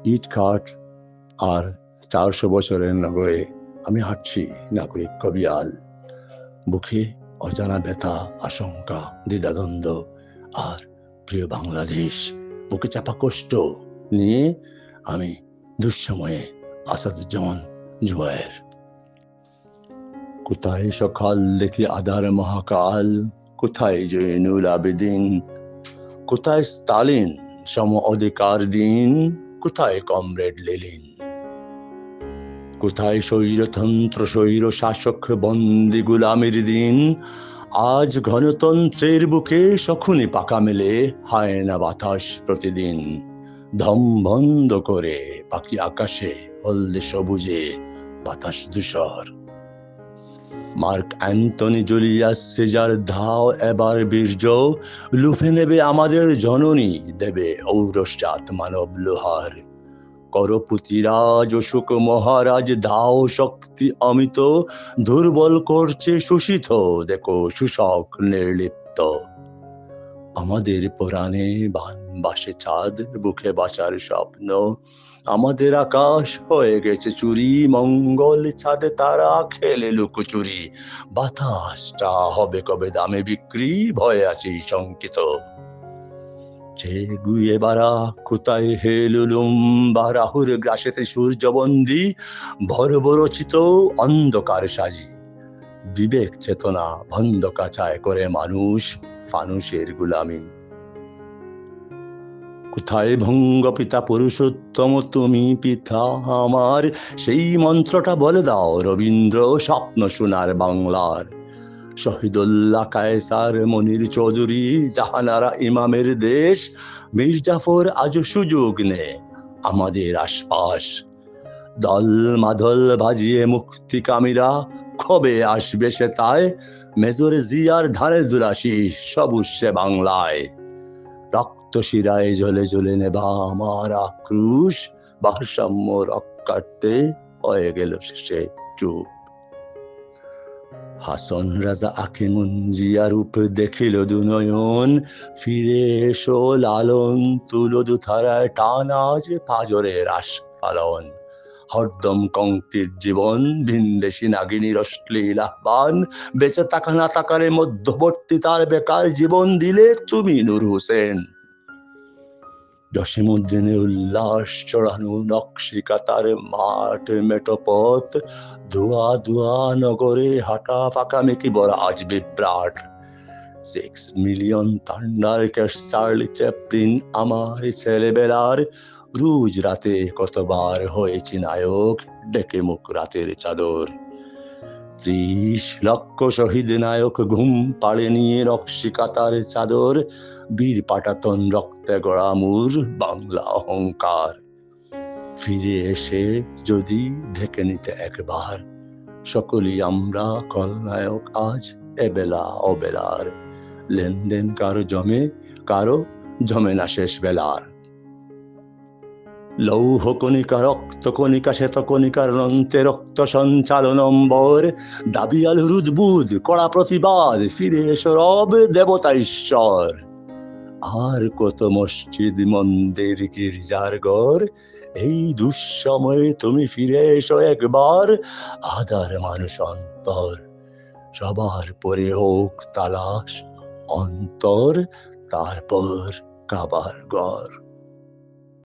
ইট কাঠ আর 400 বছরের নগরে আমি হাঁটছি নাগরিক কবিয়াল, বুকে অজানা ব্যথা, আশঙ্কা, দ্বিধাদ্বন্দ্ব আর প্রিয় বাংলাদেশ বুকে চাপা কষ্ট নিয়ে আমি দুঃসময়ে আসাদুজ্জামান জুবায়ের। কোথায় সকাল দেখি আধার মহাকাল, কোথায় জৈনুল আবেদিন, কোথায় স্টালিন সম অধিকার দিন, কোথায় কমরেড লেনিন, কোথায় স্বৈরতন্ত্র স্বৈর শাসক বন্দি গুলামের দিন। আজ গণতন্ত্রের বুকে শখুনি পাকা মেলে হায় না বাতাস প্রতিদিন। দম বন্ধ করে পাখি আকাশে হলদে সবুজে বাতাস ধূসর। মার্ক অ্যান্টনি জুলিয়াস সিজার ধাও এবার বীর্য, লুফে নেবে আমাদের জননী, দেবে ঔরসজাত মানব লোহার। করপুতিরাজ অশোক মহারাজ দাও শক্তি অমিত, দুর্বল করছে শোষিত দেখো শোষক নির্লিপ্ত। আমাদের পুরাণে বাসে চাঁদ, বুকে বাঁচার স্বপ্ন, আমাদের আকাশ হয়ে গেছে চুরি, মঙ্গল ছাদে তারা খেলে লুকোচুরি। বাতাসটা হবে কবে দামে বিক্রি, ভয়ে আছি শঙ্কিত। যে গুয়ে বারা কোথায় হেলুলুম বা রাহুর গ্রাসেতে সূর্যবন্দী, ভরবরচিত অন্ধকার সাজি। বিবেক চেতনা বন্ধ কাচায় করে মানুষ ফানুষের গুলামি। কোথায় ভঙ্গ পিতা পুরুষোত্তম তুমি পিতা আমার, সেই মন্ত্রটা বলে দাও রবীন্দ্র স্বপ্ন সোনার বাংলার। শহীদুল্লাহ কায়সার মনির চৌধুরী জাহানারা ইমামের দেশ, মির্জাফর আজ সুযোগ নে আমাদের আশপাশ। দল মাদল বাজিয়ে মুক্তিকামীরা কবে আসবে সে তাই, মেজর জিয়ার ধারে দুরাশি সবুজ সে বাংলায়। রক্ত শিরায় জ্বলে জ্বলে নেবা আমার আক্রোশ, ভারসাম্য রক্ষার্থে হয়ে গেল শেষে চুপ। হাসন রাজা আখিমুন জিয়া রূপ দেখিল দুনয়ন, ফিরে এসো লালন তুলো দুথারায় টান আজ পাজরের আস্ফালন। হরদম কংক্রিট জীবন ভিনদেশি নাগিনীর অশ্লীল আহ্বান, বেঁচে থাকা না থাকার মধ্যবর্তী তার বেকার জীবন দিলে তুমি নূর হোসেন। জসীমউদ্দিনের উল্লাস চড়ানো নকশিকাতার মাঠ মেঠোপথ, ধোয়া ধোয়া নগরে হাঁটা পাকামেকি বড় আজ বিভ্রাট। 6 million thunder cash Charlie Chaplin আমার ছেলেবেলার, রোজ রাতে কতবার হয়েছি নায়ক ডেকে মুখ রাতের চাদর। 30 লক্ষ শহীদ নায়ক ঘুম পাড়ে নিয়ে নকশিকাতার চাদর, বীর পাটাতন রক্তে গড়া মুর বাংলা অহংকার। ফিরে এসে যদি দেখে নিতে একবার, সকলেই আমরা খলনায়ক আজ এবেলা অবেলার। লেনদেন কারো জমে না শেষ বেলার। লৌহ কণিকা রক্ত কণিকা শ্বেত কণিকার অন্তে রক্ত সঞ্চালনম্বর, দাবি আলুর উদ্বুদ কড়া প্রতিবাদ, ফিরে এসো রব দেবতা ঈশ্বর। আর কত মসজিদ মন্দির গির্জার ঘর, এই দুঃসময়ে তুমি ফিরে এসো একবার। আদার মানুষ অন্তর সবার পরে হোক তালাশ অন্তর, তারপর কাবার ঘর।